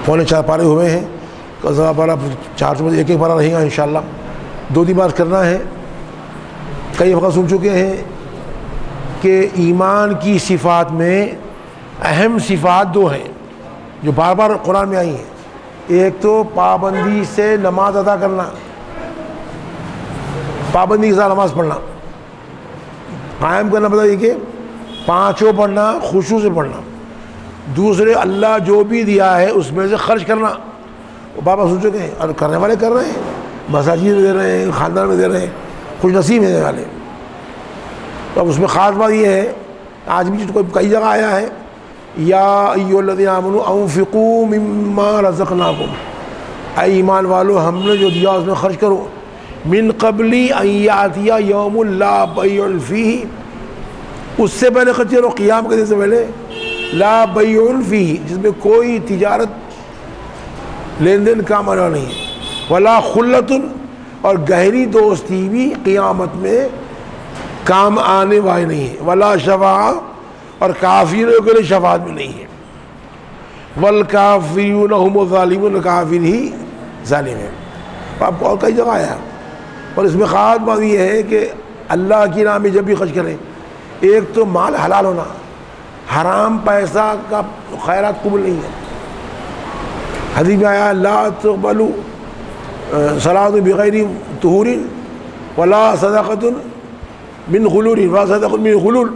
پونے 4 پارے ہوئے ہیں، قضا پارہ 4 سے ایک پارہ رہے گا انشاءاللہ، 2 دن بعد کرنا ہے۔ کئی وقت سن چکے ہیں کہ ایمان کی صفات میں اہم صفات 2 ہیں جو بار بار قرآن میں آئی ہیں۔ ایک تو پابندی سے نماز ادا کرنا، پابندی کے ساتھ نماز پڑھنا، قائم کرنا، مطلب یہ کہ 5 پڑھنا، خشوع سے پڑھنا۔ دوسرے اللہ جو بھی دیا ہے اس میں سے خرچ کرنا، وہ بابا سن چکے ہیں اور کرنے والے کر رہے ہیں، مساجد میں دے رہے ہیں، خاندان میں دے رہے ہیں، خوش نصیب دینے والے۔ تو اب اس میں خاص بات یہ ہے، آج بھی کئی جگہ آیا ہے، یا ایھا الذین آمنوا انفقوا مما رزقناکم، اے ایمان والو ہم نے جو دیا اس میں خرچ کرو، من قبل ان یاتی یوم لا بیع فیہ، اس سے پہلے خرچ کرو، قیام کے دن سے پہلے، لا بیع فیہ، جس میں کوئی تجارت لین دین کام آنا نہیں ہے، ولا خلۃ، اور گہری دوستی بھی قیامت میں کام آنے والی نہیں ہے، ولا شفاعہ، اور کافروں کے لیے شفاعت بھی نہیں ہے، والکافرون هم الظالمون، کافر ہی ظالم ہیں۔ آپ کو اور کئی جگہ آیا، اور اس میں خاص بات یہ ہے کہ اللہ کی راہ میں جب بھی خرچ کریں، ایک تو مال حلال ہونا، حرام پیسہ کا خیرات قبول نہیں ہے۔ حدیث میں آیا لا تقبل صلاۃ بغیر طہور ولا صدقۃ من غلول ولا صدقۃ من غلول،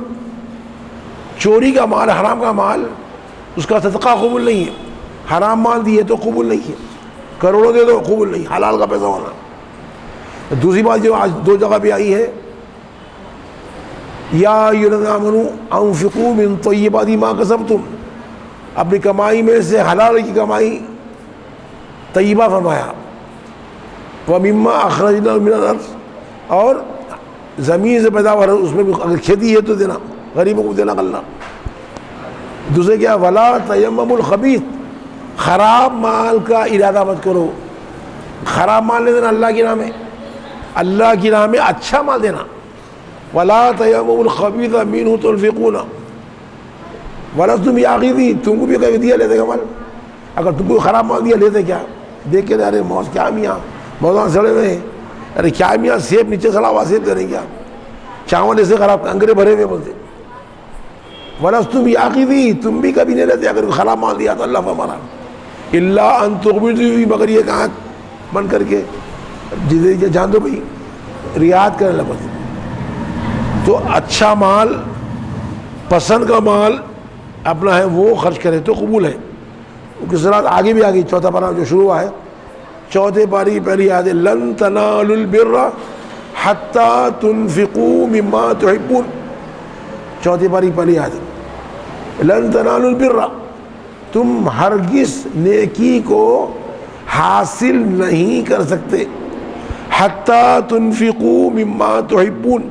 چوری کا مال، حرام کا مال، اس کا صدقہ قبول نہیں ہے، حرام مال دیے تو قبول نہیں ہے، کروڑوں دے تو قبول نہیں، حلال کا پیسہ ہونا۔ دوسری بات جو آج 2 جگہ پہ آئی ہے، یا ایھا الذین آمنوا انفقوا من طیبات ما کسبتم، اپنی کمائی میں سے حلال کی کمائی طیبہ فرمایا، ومما اخرجنا من الارض، اور زمین سے پیدا ہوا اس میں بھی اگر کھیتی ہے تو دینا، غریبوں کو دینا کرنا۔ دوسرے کیا، ولا تیمموا الخبیث، خراب مال کا ارادہ مت کرو، خراب مال نہیں دینا اللہ کی راہ میں، اللہ کی راہ میں اچھا مال دینا۔ ولا تیمموا الخبیث منہ تنفقون ولستم بآخذیہ، تم کو بھی کہیں دیا لیتے کا مال، اگر تم کو خراب مال دیا لیتے کیا؟ دیکھ کے ارے موز کیا میاں موزان سڑے ہوئے ہیں، ارے کیا میاں سیب نیچے سڑا ہوا سیب دے رہے ہیں کیا، چاول ایسے خراب انگرے بھرے ہوئے بولتے۔ ولستم بآخذیہ، تم بھی کبھی نہیں لیتے اگر خراب مال دیا تو اللہ فرمانا، الا ان تغمضوا، مگر یہ کہاں بند کر کے جسے جان دو بھائی رعایت کرنے لگے۔ تو اچھا مال، پسند کا مال اپنا ہے وہ خرچ کرے تو قبول ہے۔ کس طرح آگے بھی آگے 4 پارہ جو شروع ہوا ہے، 4 پاری پہلی آیت، لن تنالوا البر حتی تنفقوا مما تحبون، 4 پاری پہلی آیت، لن تنالوا البر، تم ہرگز نیکی کو حاصل نہیں کر سکتے، حتی تنفقوا مما تحبون،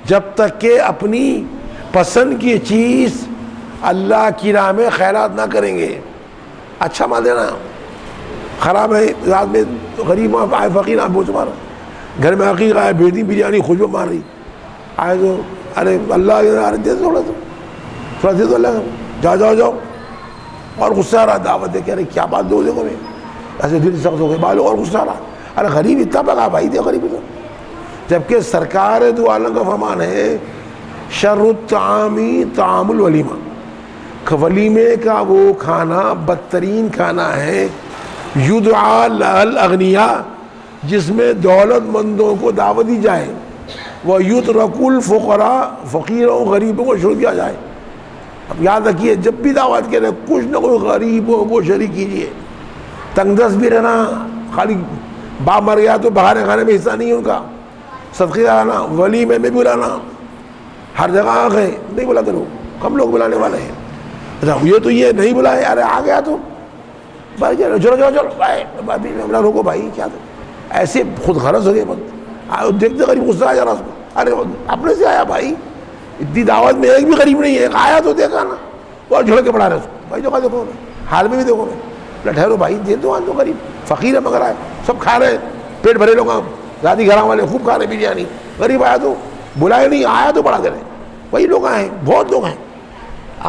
جب تک کہ اپنی پسند کی چیز اللہ کی راہ میں خیرات نہ کریں گے۔ اچھا مال دینا، خراب ہے، رات میں غریب آئے، فقیر آئے، بوجھ مارا، گھر میں عقیق آئے، بیٹی بریانی خوشبو مار رہی آئے تو ارے اللہ ارے دے دو تھوڑا دے دو اللہ، جاؤ جاؤ جاؤ، اور غصہ آ رہا، دعوت دے کے ارے کیا بات دو دیکھو میں، ایسے دل سخت ہو گئے بالو، اور غصہ آ رہا، ارے غریب اتنا پکا بھائی دے غریب تو، جبکہ سرکار دو عالم کا فرمان ہے شر الطعام طعام الولیمہ، ولیمے کا وہ کھانا بدترین کھانا ہے، یدعا الاغنیاء، جس میں دولت مندوں کو دعوت دی جائے، ویترک الفقراء، فقیروں غریبوں کو چھوڑ دیا جائے۔ اب یاد رکھیے جب بھی دعوت کریں کچھ نہ کوئی غریبوں کو شریک کیجیے، تنگ دست بھی رہنا، خالی باپ مر گیا تو بہانے کھانے میں حصہ نہیں ہے ان کا، صدقے لانا، ولیمے میں بلانا، ہر جگہ آ گئے نہیں بلاتے لوگ، کم لوگ بلانے والے ہیں۔ اچھا یہ تو یہ نہیں بلائے، ارے آ گیا تو بھائی چلو چلو چلو چلو بھائی روکو بھائی، کیا تو ایسے خود غرض ہو گئے بند، دیکھتے غریب غصہ آ جا رہا اس کو، ارے اپنے سے آیا بھائی، اتنی دعوت میں ایک بھی غریب نہیں ہے، آیا تو دیکھا نا، اور جھڑ کے پڑھا رہے اس کو، بھائی دیکھو دیکھو حال میں بھی دیکھو میں ٹھہرو بھائی، دے دو آج تو غریب فقیر ہے مگر آئے، سب کھا رہے پیٹ بھرے لوگ، زیادہ گھراں والے خوب کھا رہے بریانی، غریب آیا تو بلائے نہیں، آیا تو بڑھا دے رہے، وہی لوگ آئے ہیں، بہت لوگ ہیں،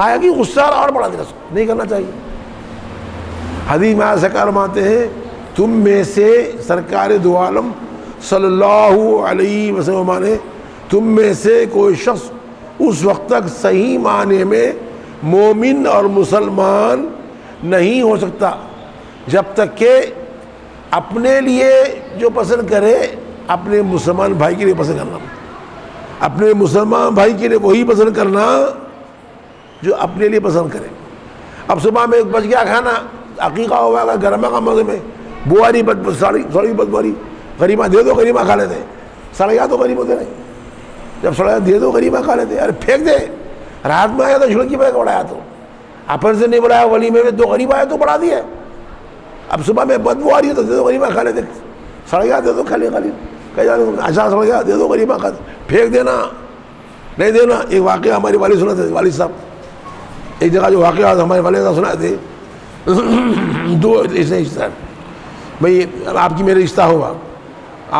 آیا کہ غصہ اور بڑھا دے رہا، نہیں کرنا چاہیے۔ حدیث میں سرکار فرماتے ہیں تم میں سے سرکار دو عالم صلی اللہ علیہ وسلم نے تم میں سے کوئی شخص اس وقت تک صحیح معنی میں مومن اور مسلمان نہیں ہو سکتا جب تک کہ اپنے لیے جو پسند کرے اپنے مسلمان بھائی کے لیے پسند کرنا، اپنے مسلمان بھائی کے لیے وہی پسند کرنا جو اپنے لیے پسند کرے۔ اب صبح میں بچ گیا کھانا، عقیقہ ہوا گا گرما کا مزے میں، بواری سڑی بدبواری، غریبہ دے دو غریبہ کھا لیتے، سڑیا تو غریب ہوتے نہیں، جب سڑیا دے دو غریبہ کھا لیتے، ارے پھینک دے، رات میں آیا تو جھڑکی پہ بڑھایا تو اپن سے نہیں بڑھایا، ولی میں دو غریب آیا تو بڑھا دیا، اب صبح میں بدبو آ رہی ہے تو دے دو غریبہ کھا لیتے، سڑیا دے دو خالی اچھا سڑ گیا دے دو غریبہ کھا، پھینک دینا نہیں دینا۔ ایک واقعہ ہمارے والد سنا تھے، والد صاحب ایک جگہ جو واقعہ ہمارے والد صاحب سنا تھے، دو ایسے رشتہ بھائی آپ کی میرے رشتہ ہوا،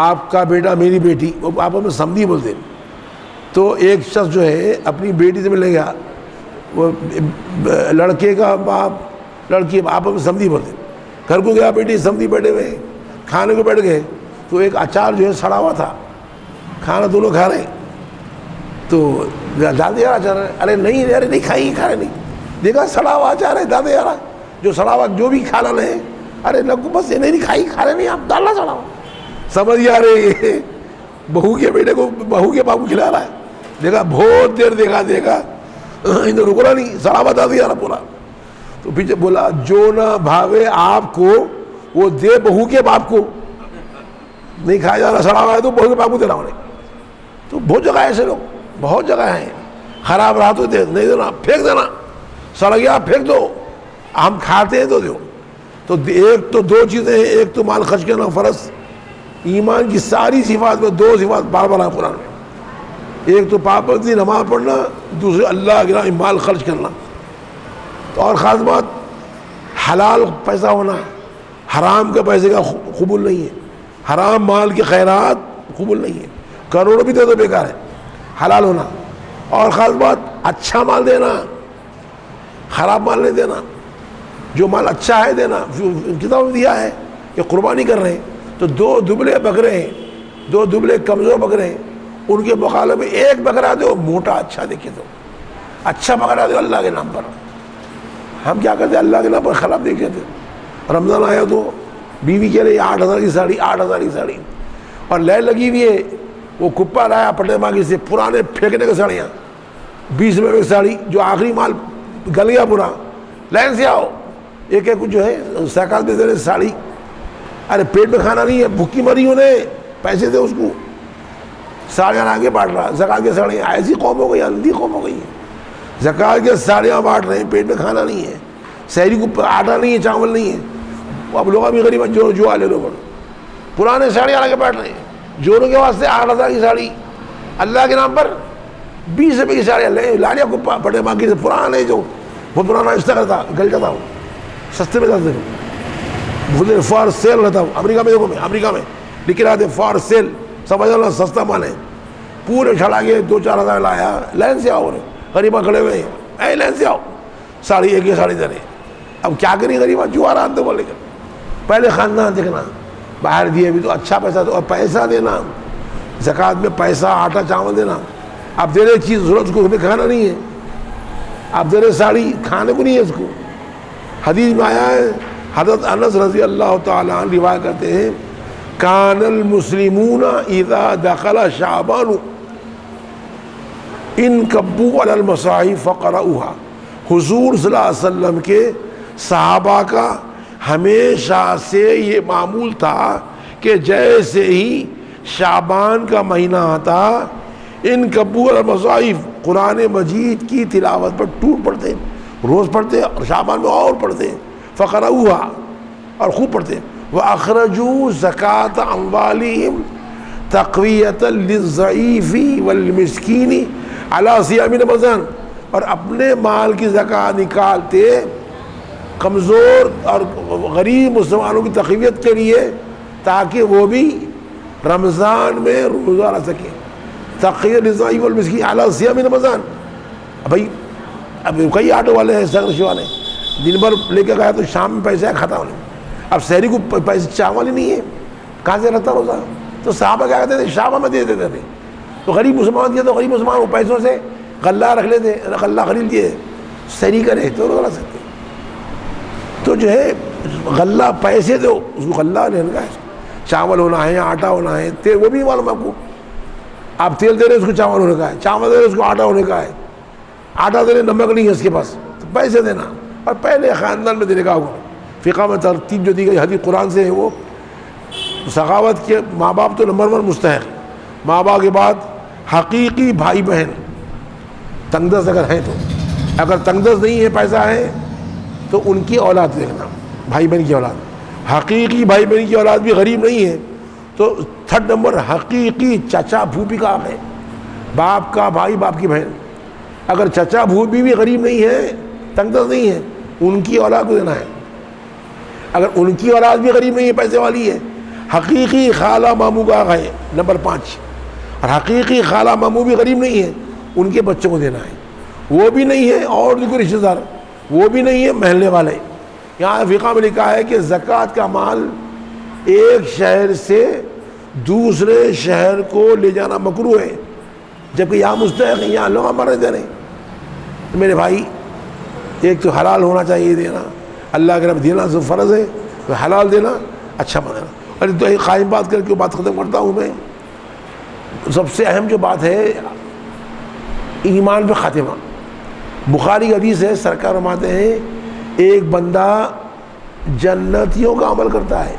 آپ کا بیٹا میری بیٹی، آپ ہمیں سمدھی بولتے، تو ایک شخص جو ہے اپنی بیٹی سے ملنے گیا، وہ لڑکے کا باپ لڑکی آپ ہمیں سمدھی بولتے، گھر کو گیا، بیٹی سمدھی بیٹھے ہوئے کھانے کو بیٹھ گئے، تو ایک اچار جو ہے سڑا ہوا تھا، کھانا دونوں کھا رہے، تو ڈال دیا اچار، ارے نہیں ارے نہیں کھائی کھا رہے نہیں، دیکھا سڑا ہوا اچار ہے، ڈال دیا جو سڑا ہوا جو بھی کھانا لے، ارے لگو بس یہ نہیں کھائی کھا رہے نہیں، آپ ڈالنا سڑا ہوا، سمجھ گیا رہے بہو کے بیٹے کو بہو کے باپ کو کھلا رہا ہے، دیکھا بہت دیر دیکھا انہیں رکنا نہیں، سڑا ہوا ڈال دیا پورا، تو پیچھے بولا جو نہ بھاوے آپ کو وہ دے بہو کے باپ کو، نہیں کھایا جا رہا سڑا ہوا ہے تو بہو کے باپ کو دینا انہیں، تو بہت جگہ ایسے لوگ بہت جگہ ہیں، خراب رہا تو نہیں دینا، پھینک دینا، سڑ گیا پھینک دو، ہم کھاتے ہیں تو دو، تو ایک تو دو چیزیں ہیں، ایک تو مال خرچ کرنا فرض، ایمان کی ساری صفات میں دو صفات بار بار قرآن میں، ایک تو پابندی نماز پڑھنا، دوسرے اللہ کے نام مال خرچ کرنا، اور خاص بات حلال پیسہ ہونا، حرام کے پیسے کا قبول نہیں ہے، حرام مال کے خیرات قبول نہیں ہے، کروڑوں بھی دے دو بیکار ہے، حلال ہونا، اور خاص بات اچھا مال دینا، خراب مال نہیں دینا، جو مال اچھا ہے دینا، کتاب میں دیا ہے کہ قربانی کر رہے ہیں تو دو دبلے بکرے ہیں، دو دبلے کمزور بکرے ہیں، ان کے مقابلے میں ایک بکرا دو موٹا اچھا دیکھے دو، اچھا بکرا دو اللہ کے نام پر۔ ہم کیا کرتے ہیں اللہ کے نام پر خراب دیکھتے تھے، رمضان آیا تو بیوی کے لیے 8,000 کی ساڑی، 8,000 کی ساڑی، اور لائن لگی ہوئی ہے، وہ کپا لایا پٹے ماگی سے پرانے پھینکنے کے ساڑیاں، 20 روپے کی ساڑی جو آخری مال گل گیا پورا، لائن سے آؤ، ایک ایک جو ہے سیکال دے دے ساڑی، ارے پیٹ میں کھانا نہیں ہے، بھوکی مری انہیں، پیسے دے اس کو، ساڑیاں آگے بانٹ رہا، زکات کی ساڑیاں، ایسی قوم ہو گئی، اندھی قوم ہو گئی ہے، زکات کے ساڑیاں بانٹ رہے ہیں، پیٹ میں کھانا نہیں ہے، سحری کو آٹا نہیں ہے، چاول نہیں ہے، اب لوگ بھی غریب جو والے لوگ پرانے ساڑیاں آگے بیٹھ رہے ہیں، جوڑوں کے واسطے 8,000 کی ساڑی، اللہ کے نام پر 20 روپے کی ساڑیاں لاڑیاں کو پٹے مانگی سے، پرانے جو بہت پرانا استعمال تھا، گل جاتا ہوں سستے میں جاتے ہیں، فار سیل رہتا ہوں، امریکہ میں دیکھو، میں امریکہ میں لکھ رہا تھے فار سیل، سمجھ لو سستا مال ہے، پورے چھڑا کے 2-4 ہزار لایا، لائن سے آؤ، غریباں کھڑے ہوئے ہیں، اے لائن سے آؤ، ساڑی ایک ہی ساڑی دے رہے، اب کیا کریں غریباں، جو آرام دے بولے کر، پہلے خاندان دیکھنا، باہر دیے بھی تو اچھا پیسہ دو، اور پیسہ دینا، زکوٰۃ میں پیسہ آٹا چاول دینا، اب دے رہے چیز ضرورت کو ہمیں کھانا نہیں ہے، اب دے رہے ساڑی کھانے کو نہیں ہے اس کو، حدیث میں آیا ہے، حضرت انس رضی اللہ تعالیٰ عنہ روایت کرتے ہیں، کان المسلمون اذا دخل شعبان انکبوا علی المصاحف فقرؤوها، حضور صلی اللہ علیہ وسلم کے صحابہ کا ہمیشہ سے یہ معمول تھا کہ جیسے ہی شعبان کا مہینہ آتا، انکبوا علی المصاحف، قرآن مجید کی تلاوت پر ٹوٹ پڑتے، روز پڑھتے اور شعبان میں اور پڑھتے، فقرؤوها، اور خوب پڑھتے، وَأَخْرَجُوا زَكَاةَ أَمْوَالِهِمْ تَقْوِيَةً لِلضَّعِيفِ وَالْمِسْكِينِ عَلَى صِيَامِ رمضان، اور اپنے مال کی زکوٰۃ نکالتے کمزور اور غریب مسلمانوں کی تقویت کے لیے، تاکہ وہ بھی رمضان میں روزہ رکھ سکیں، تقویۃ للضعیف والمسکین علی صیام رمضان۔ بھائی اب کئی آٹو والے ہیں، سرش والے، دن بھر لے کے گیا تو شام میں پیسے کھاتا ہوں. اب شہری کو پیسے چاول ہی نہیں ہے, کہاں سے رہتا روزہ؟ تو صحابہ کیا کہتے تھے, شام میں دے دیتے تھے. تو غریب مسلمان کیا تو غریب مسلمان وہ پیسوں سے غلہ رکھ لیتے, غلہ خرید لیے, شہری کرے تو روزہ رکھ سکتے. تو جو ہے غلہ پیسے دو, اس کو غلہ لینے کا ہے. چاول ہونا ہے, آٹا ہونا ہے, تیل وہ بھی معلوم آپ کو. آپ تیل دے رہے اس کو چاول ہونے کا ہے, چاول دے رہے اس کو آٹا ہونے کا ہے, آٹا دے رہے نمک نہیں ہے اس کے پاس, تو پیسے دینا اور پہلے خاندان میں دینے کا ہوگا. فقہ میں ترتیب جو دی گئی حدیث قرآن سے ہے, وہ سخاوت کے ماں باپ تو نمبر 1 مستحق, ماں باپ کے بعد حقیقی بھائی بہن تنگ دست اگر ہیں, تو اگر تنگ دست نہیں ہے, پیسہ ہے, تو ان کی اولاد دیکھنا, بھائی بہن کی اولاد. حقیقی بھائی بہن کی اولاد بھی غریب نہیں ہے, تو 3rd نمبر حقیقی چچا پھوپھی کا حق ہے, باپ کا بھائی باپ کی بہن. اگر چچا پھوپھی بھی غریب نہیں ہے, تنگ دست نہیں ہے, ان کی اولاد کو دینا ہے. اگر ان کی اولاد بھی غریب نہیں ہے, پیسے والی ہے, حقیقی خالہ ماموں کا حق ہے نمبر 5. اور حقیقی خالہ ماموں بھی غریب نہیں ہے, ان کے بچوں کو دینا ہے. وہ بھی نہیں ہے اور کوئی رشتہ دار, وہ بھی نہیں ہے محلے والے. یہاں فقہ میں لکھا ہے کہ زکوٰۃ کا مال ایک شہر سے دوسرے شہر کو لے جانا مکروہ ہے, جبکہ یہاں مستحق ہے, یہاں لوگ ہمارے دے رہے ہیں. تو میرے بھائی, ایک تو حلال ہونا چاہیے دینا, اللہ کے رب دینا سب فرض ہے, تو حلال دینا اچھا مانا. اور تو ایک قائم بات کر کے بات ختم کرتا ہوں میں. سب سے اہم جو بات ہے ایمان پہ خاتمہ. بخاری حدیث ہے, سرکار فرماتے ہیں ایک بندہ جنتیوں کا عمل کرتا ہے,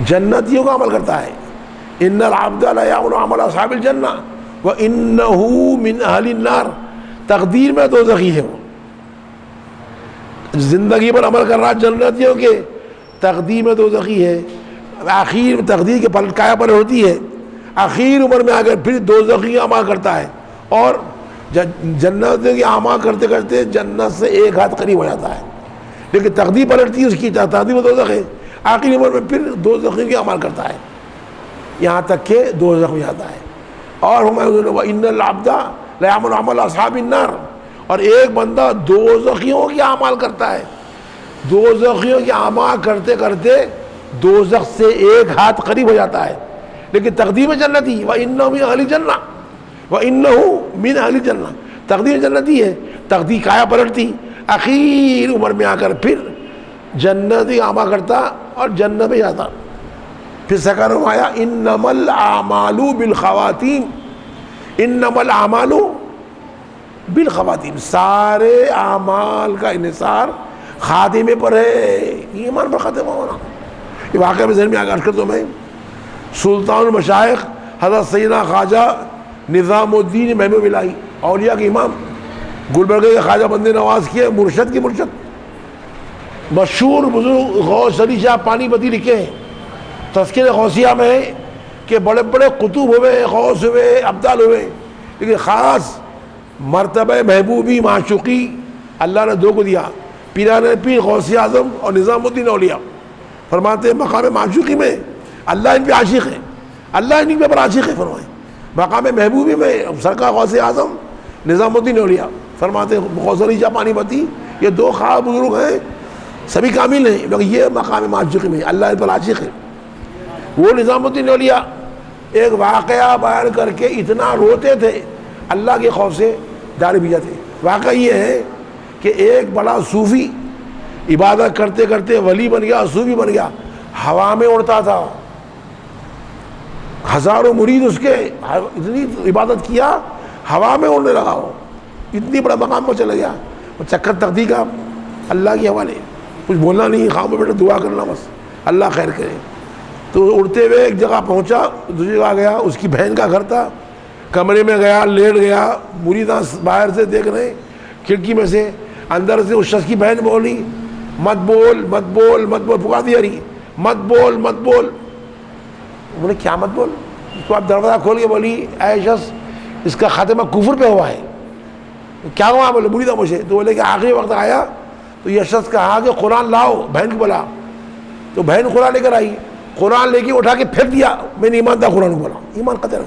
جنتیوں کا عمل کرتا ہے. ان العبد لا يعمل عمل اصحاب الجنہ وانه من اہل النار. تقدیر میں دوزخی ہے, وہ زندگی پر عمل کر رہا جنتیوں کے, تقدیر میں دوزخی ہے. آخر تقدیر کے پلٹ ہوتی ہے, آخر عمر میں آ کر پھر دوزخی عمل کرتا ہے, اور جنت کے اعمال کرتے کرتے جنت سے ایک ہاتھ قریب ہو جاتا ہے. لیکن تقدیر پلٹتی ہے اس کی, تقدیر میں دوزخ ہے, آخری عمر میں پھر دوزخی کے اعمال کرتا ہے, یہاں تک کہ دوزخ میں جاتا ہے. اور وَإِنَّ الْعَبْدَ لَيَعْمَلُ عَمَلَ أَصْحَابِ النَّارِ. اور ایک بندہ دوزخیوں کے اعمال کرتا ہے, دوزخیوں کے اعمال کرتے کرتے دوزخ سے ایک ہاتھ قریب ہو جاتا ہے, لیکن تقدیر میں جنتی. وَإِنَّهُ مِنْ أَهْلِ الْجَنَّةِ وَإِنَّهُ مِنْ أَهْلِ الْجَنَّةِ. تقدیر جنتی ہے, تقدیر کایا پلٹتی, آخر عمر میں آ کر پھر جنتی اعمال کرتا اور جنت میں جاتا. پھر سرکار نے آیا انما الاعمال بالخواتیم, انما الاعمال بالخواتیم. سارے اعمال کا انحصار خاتمے پر ہے, ایمان پر ختم ہونا. یہ واقعہ میں ذہن میں آغاز کرتا ہوں میں. سلطان المشائخ حضرت سیدنا خواجہ نظام الدین محبوب الہی, اولیاء کے امام, گلبرگہ کے خواجہ بند نواز کے مرشد کی مرشد, مشہور بزرگ غوث علی شاہ پانی پتی لکھے ہیں تذکرہ غوثیہ میں کہ بڑے بڑے قطب ہوئے, غوث ہوئے, ابدال ہوئے, لیکن خاص مرتبہ محبوبی معشوقی اللہ نے 2 کو دیا, پیران پیر غوث اعظم اور نظام الدین اولیاء. فرماتے ہیں مقام معشوقی میں اللہ ان پہ عاشق ہے, اللہ ان پہ عاشق ہے. فرمائے مقام محبوبی میں سرکار غوث اعظم, نظام الدین اولیاء. فرماتے ہیں غوث علی شاہ پانی پتی یہ 2 خاص بزرگ ہیں, سبھی کامل ہیں, لیکن یہ مقام معشوقی میں اللہ ان پر عاشق ہے. وہ نظام الدین اولیاء ایک واقعہ بیان کر کے اتنا روتے تھے اللہ کے خوف سے داڑھی بھی جاتے. واقعہ یہ ہے کہ ایک بڑا صوفی عبادت کرتے کرتے ولی بن گیا, صوفی بن گیا, ہوا میں اڑتا تھا, ہزاروں مرید اس کے, اتنی عبادت کیا ہوا میں اڑنے لگا, وہ اتنی بڑا مقام پر چلا گیا. چکر تقدیر کا اللہ کے حوالے, کچھ بولنا نہیں, خاموش بیٹھے دعا کرنا بس, اللہ خیر کرے. تو اڑتے ہوئے ایک جگہ پہنچا, دوسری جگہ گیا, اس کی بہن کا گھر تھا, کمرے میں گیا, لیٹ گیا, مریداں باہر سے دیکھ رہے, کھڑکی میں سے, اندر سے اس شخص کی بہن بولی مت بول مت بول مت بول, پکار دیا رہی مت بول مت بول. بولے کیا مت بول؟ اس کو آپ دروازہ کھول کے بولی اے شخص اس کا خاتمہ کفر پہ ہوا ہے. کیا ہوا؟ بولے بری تھا مجھے. تو بولے کہ آخری وقت آیا تو یہ شخص کہا کہ قرآن لاؤ, بہن کو بولا, تو بہن قرآن لے کر آئی, قرآن لے کے اٹھا کے پھینک دیا, میں نے ایمان تھا قرآن کو بولا, ایمان قطر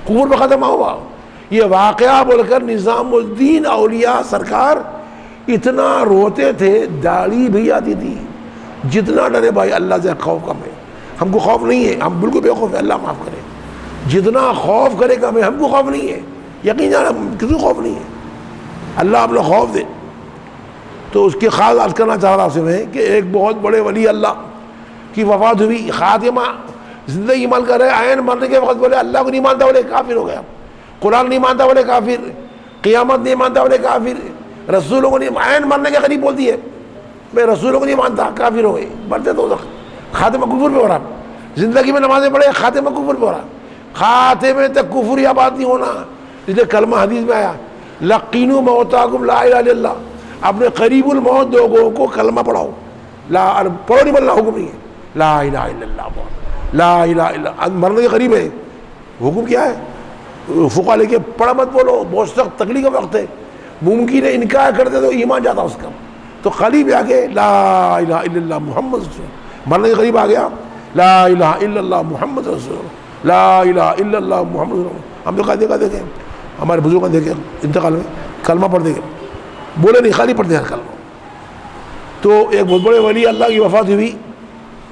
کفر پہ ختم ہوا. یہ واقعہ بول کر نظام الدین اولیاء سرکار اتنا روتے تھے داڑھی بھی آتی تھی. جتنا ڈرے بھائی اللہ سے خوف کم ہے. ہم کو خوف نہیں ہے, ہم بالکل بے خوف ہے, اللہ معاف کرے. جتنا خوف کرے گا ہم کو خوف نہیں ہے, یقین جانا کسی خوف نہیں ہے. اللہ آپ لوگ خوف دے. تو اس کی خاص عرض کرنا چاہ رہا ہوں میں کہ ایک بہت بڑے ولی اللہ کی وفات ہوئی. خاتمہ زندگی ایمان کر رہے, عین مرنے کے وقت بولے اللہ کو نہیں مانتا بولے کافر ہو گیا. قرآن نہیں مانتا بولے کافر, قیامت نہیں مانتا بولے کافر, رسولوں کو نہیں, عین مرنے کے قریب بولتی ہے میں رسولوں کو نہیں مانتا, کافر ہو گئی. بڑھتے تو خاتمہ کفر پہ ہو رہا. زندگی میں نمازیں پڑھے, خاتمہ کفر پہ ہو رہا. خاتمے تک کفر یا بات نہیں ہونا. اس لیے کلمہ حدیث میں آیا لقینوا موتاکم لا الہ الا اللہ, اپنے قریب الموت لوگوں کو کلمہ پڑھاؤ. پڑھو نہیں بولنا, حکم نہیں ہے. لا الہ الا اللہ, لا الہ الا اللہ. مرنے کے قریب ہے, حکم کیا ہے؟ فقہ لے کے پڑھا مت بولو, بہت سخت تکلیف کا وقت ہے. ممکن ہے انکار کرتے تو ایمان جاتا اس کا. تو قریب آ کے لا الہ الا اللہ محمد رسول اللہ. مرنے کے قریب آ گیا لا الہ الا اللہ محمد رسول اللہ, لا الہ الا اللہ محمد رسول اللہ. ہم نے کہا دیکھیں ہمارے بزرگوں نے دیکھے انتقال میں کلمہ پڑھ دے گے, بولے نہیں, خالی پڑھتے ہر کلمہ. تو ایک بہت بڑے ولی اللہ کی وفات ہوئی.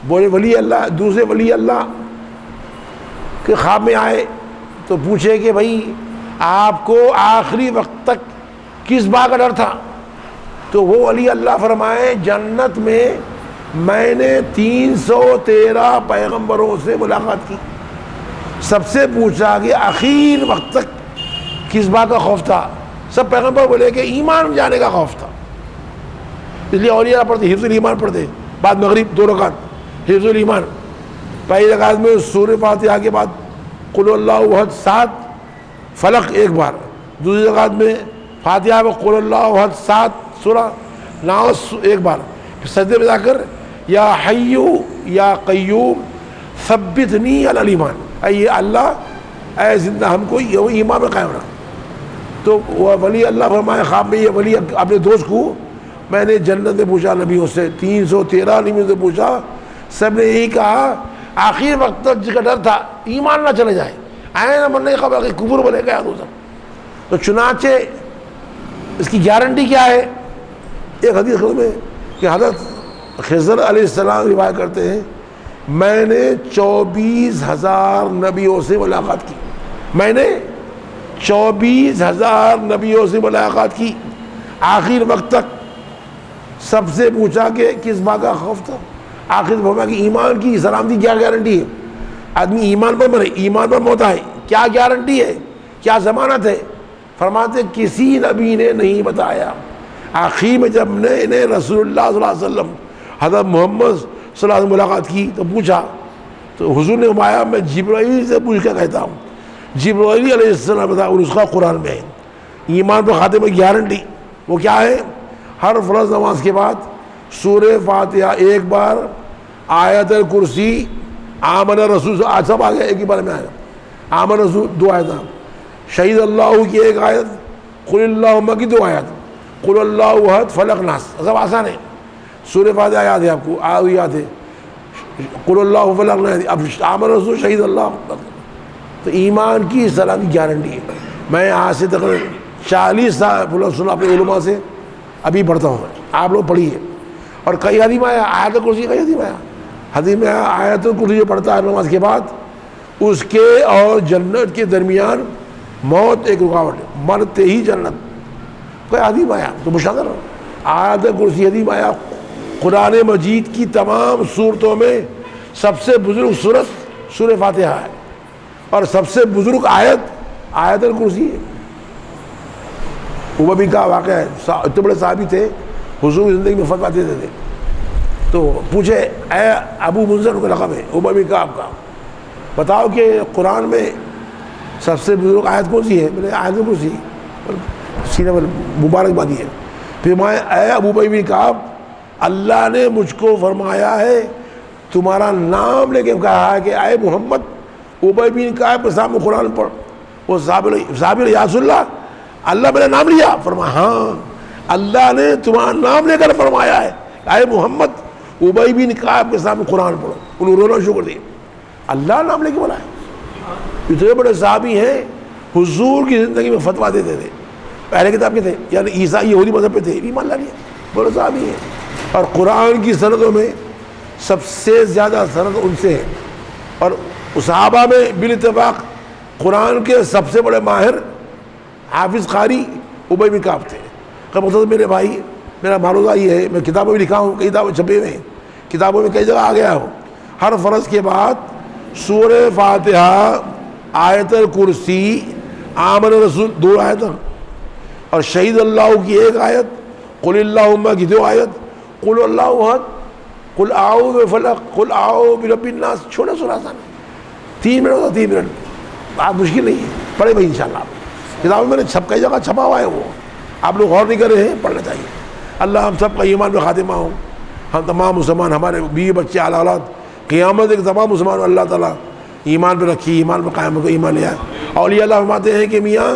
بولے ولی اللہ, دوسرے ولی اللہ کے خواب میں آئے تو پوچھے کہ بھائی آپ کو آخری وقت تک کس بات کا ڈر تھا؟ تو وہ ولی اللہ فرمائے جنت میں نے 313 پیغمبروں سے ملاقات کی. سب سے پوچھا کہ آخر وقت تک کس بات کا خوف تھا؟ سب پیغمبر بولے کہ ایمان جانے کا خوف تھا. اس لیے اولیاء پڑھتے حفظ الایمان پڑھتے, بعد مغرب 2 رکعت حفظ الایمان. پہلی رکعت میں سورہ فاتحہ کے بعد قل اللہ احد 7 فلق ایک بار, دوسری رکعت میں فاتحہ میں قل اللہ احد 7 سورہ ناس ایک بار. سجدے میں جا کر یا حیو یا قیوم ثبتنی علی الایمان, اے اللہ اے زندہ ہم کو یہ ایمان میں قائم رکھ. تو وہ ولی اللہ فرمائے خواب میں, یہ ولی اپنے دوست کو میں نے جنت میں پوچھا نبیوں سے, 313 نبیوں سے پوچھا, سب نے یہی کہا آخر وقت تک جس کا ڈر تھا ایمان نہ چلے جائے, آئے نہ مرنے کا باقی کفر بولے گا دوسرا. تو چنانچہ اس کی گارنٹی کیا ہے؟ ایک حدیث میں کہ حضرت خضر علیہ السلام روایت کرتے ہیں میں نے 24,000 نبیوں سے ملاقات کی. میں نے 24,000 نبیوں سے ملاقات کی. آخر وقت تک سب سے پوچھا کہ کس بات کا خوف تھا؟ آخر فرمایا کہ ایمان کی سلامتی کیا گارنٹی ہے؟ آدمی ایمان پر مرے, ایمان پر موت آئے, کیا گارنٹی ہے, کیا ضمانت ہے؟ فرماتے کسی نبی نے نہیں بتایا. آخر میں جب نے انہیں رسول اللہ صلی اللہ علیہ وسلم حضرت محمد صلی اللہ علیہ وسلم ملاقات کی تو پوچھا, تو حضور نے فرمایا میں جبرائیل سے پوچھ کے کہتا ہوں. جبرائیل علیہ السلام بتایا, اور اس کا قرآن میں ہے. ایمان پر خاتمے کی گارنٹی وہ کیا ہے؟ ہر فرض نماز کے بعد سورہ فاتحہ ایک بار, آیت الکرسی, آمن رسول, آج سب آگے ایک ہی بار میں آیا. آمن رسول 2 آیتاں, شہید اللہ کی 1 آیت, قل اللہم کی 2 آیت, قل اللہ احد فلق ناس, سب آسان ہے. سورہ فاتحہ یاد ہے آپ کو, یاد ہے, قل اللہ فلق ناس, اب آمن رسول شہید اللہ. تو ایمان کی اس طرح کی گارنٹی ہے. میں آج سے تقریباً 40 سال سنا اپنے علماء سے ابھی پڑھتا ہوں. آپ لوگ پڑھیے. اور کئی حدیث میں آیا آیت الکرسی, کئی حدیث میں آیا, حدیث میں آیا آیت الکرسی جو پڑھتا ہے نماز کے بعد اس کے اور جنت کے درمیان موت ایک رکاوٹ ہے, مرتے ہی جنت. کوئی حدیث میں آیا تو مشاہدہ رہو. آیت الکرسی حدیث میں آیا قرآن مجید کی تمام صورتوں میں سب سے بزرگ صورت سورہ فاتحہ ہے, اور سب سے بزرگ آیت الکرسی ہے. ابی کا واقعہ ہے, اتنے بڑے صحابی تھے, حضور کی زندگی میں فتویٰ دیتے تھے. تو پوچھے اے ابو منذر کا لقب ہے ابی کا, آپ کا بتاؤ کہ قرآن میں سب سے بزرگ آیت کون سی ہے؟ میں نے آیت الکرسی, سینے پر مبارکبادی ہے. پھر میں اے ابو بن کعب, اللہ نے مجھ کو فرمایا ہے تمہارا نام لے کے کہا ہے کہ اے محمد ابی بن کعب کے سامنے قرآن پڑھ. وہ صحابی یا رسول اللہ میرا نام لیا؟ فرمایا ہاں, اللہ نے تمہارا نام لے کر فرمایا ہے اے محمد ابی بن کعب کے سامنے قرآن پڑھو. انہوں نے رونا شروع کر دیا, اللہ نام لے کے بولا ہے. اتنے بڑے صحابی ہیں, حضور کی زندگی میں فتویٰ دیتے تھے. پہلے کتاب کے تھے، یعنی عیسیٰ یہودی مذہب پہ تھے، ایمان لا لیا، بولو صحابی ہیں. اور قرآن کی سندوں میں سب سے زیادہ سند ان سے ہے. اور صحابہ میں بالاتفاق قرآن کے سب سے بڑے ماہر حافظ قاری ابی بن کعب تھے. مقصد میرے بھائی، میرا معروضہ یہ ہے، میں کتابوں میں لکھا ہوں، کئی کتابیں چھپے ہوئے ہیں، کتابوں میں کئی جگہ آ گیا ہوں. ہر فرض کے بعد سورہ فاتحہ، آیت الکرسی، آمن رسول 2 آیت، اور شہید اللہ کی 1 آیت، قل اللہم کی 2 آیت، قل اللہ احد، قل اعوذ بفلق، قل اعوذ برب الناس. چھوٹا سورہ آسان، 3 منٹ ہوتا، 3 منٹ، بات مشکل نہیں ہے. پڑھے بھائی انشاءاللہ. کتابوں میں نے کئی جگہ چھپا ہوا ہے، وہ آپ لوگ غور نہیں کر رہے ہیں، پڑھنا چاہیے. اللہ ہم سب کا ایمان میں خاتمہ ہو. ہم تمام مسلمان، ہمارے بیوی بچے، اعلیٰ اولاد، قیامت کے تمام مسلمان اللہ تعالیٰ ایمان پہ رکھی، ایمان پہ قائم کو ایمان لیا. اولیاء اللہ فرماتے ہیں کہ میاں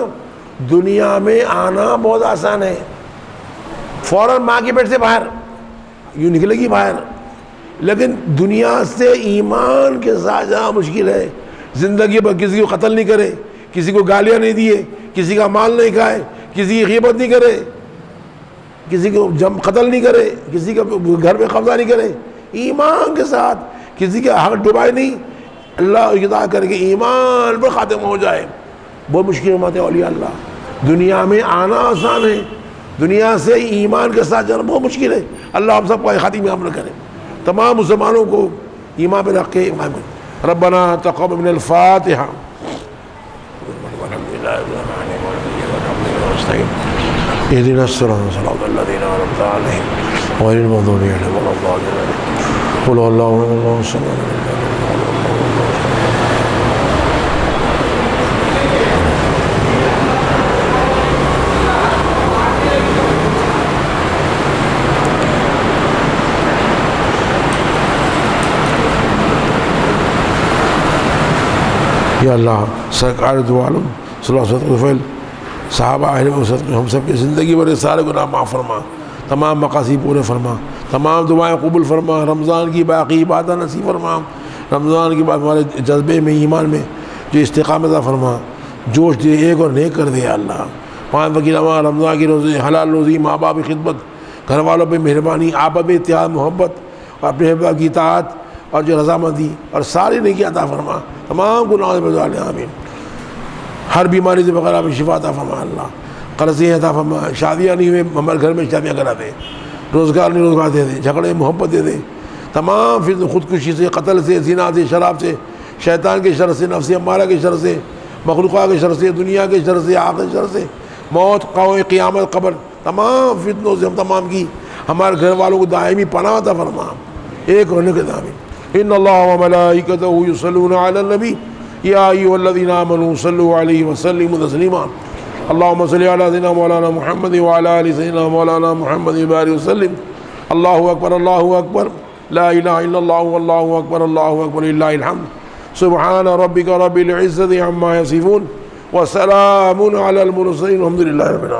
دنیا میں آنا بہت آسان ہے، فوراً ماں کے پیٹ سے باہر یوں نکلے گی باہر، لیکن دنیا سے ایمان کے ساتھ جانا مشکل ہے. زندگی پر کسی کو قتل نہیں کرے، کسی کو گالیاں نہیں دیے، کسی کا مال نہیں کھائے، کسی کی غیبت نہیں کرے، کسی کو قتل نہیں کرے، کسی کا گھر پہ قبضہ نہیں کرے، ایمان کے ساتھ کسی کا حق ڈبائے نہیں، اللہ اطاعت کر کے ایمان پر خاتمہ ہو جائے. بہت مشکل ہوتے ہیں اولیاء اللہ. دنیا میں آنا آسان ہے، دنیا سے ایمان کے ساتھ جانا بہت مشکل ہے. اللہ ہم سب کو خاتمہ عمل کرے، تمام مسلمانوں کو ایمان پہ رکھ کے. ربنا تقبل من الفاتحہ. اهدنا الصراط الذين أنعمت عليهم غير المغضوب عليهم ولا الضالين. قل هو الله أحد الله الصمد. یا اللہ سرکار دو عالم صلی اللہ علیہ وسلم، صحابہ اہل وسط، ہم سب کی زندگی بھر سارے گناہ معاف فرما، تمام مقاصد پورے فرما، تمام دعائیں قبول فرما. رمضان کی باقی عبادت نصیب فرما. رمضان کی بعد ہمارے جذبے میں، ایمان میں جو استقامت عطا فرما، جوش دے، ایک اور نیک کر دے. اللہ 5 وقت نماز، رمضان کی روزے، حلال روزی، ماں باپ کی خدمت، گھر والوں پہ مہربانی، آپس میں اتحاد محبت، اور اپنے احباب کی اطاعت اور جو رضامندی اور ساری نیکی عطا فرما. تمام گناہوں سے بچا لے، آمین. ہر بیماری سے بغیر آپ شفا عطا فرما. اللہ قرضیں عطا فرما، شادیاں نہیں ہوئے ہمارے گھر میں شادیاں کرا دے، روزگار نہیں روزگار دے دے، جھگڑے محبت دے دے. تمام فتن، خودکشی سے، قتل سے، زنا سے، شراب سے، شیطان کے شر سے، نفس امارہ کے شر سے، مخلوقات کے شر سے، دنیا کے شر سے، آخرت کے شر سے، موت، قیامت، قبر، تمام فتنوں سے ہم تمام کی ہمارے گھر والوں کو دائمی پناہ عطا فرما، ایک ہونے کے دامن. ان اللہ وملائکتہ یصلون علی النبی یا ایھا الذین آمنوا صلوا علیہ وسلموا تسلیما. اللهم صل علی سیدنا مولانا محمد وعلی آل سیدنا مولانا محمد وبارک وسلم. اللہ اکبر، اللہ اکبر، لا الہ الا اللہ واللہ اکبر، اللہ اکبر، للہ الحمد. سبحان ربک رب العزۃ عما یصفون وسلام علی المرسلین والحمد للہ رب العالمین.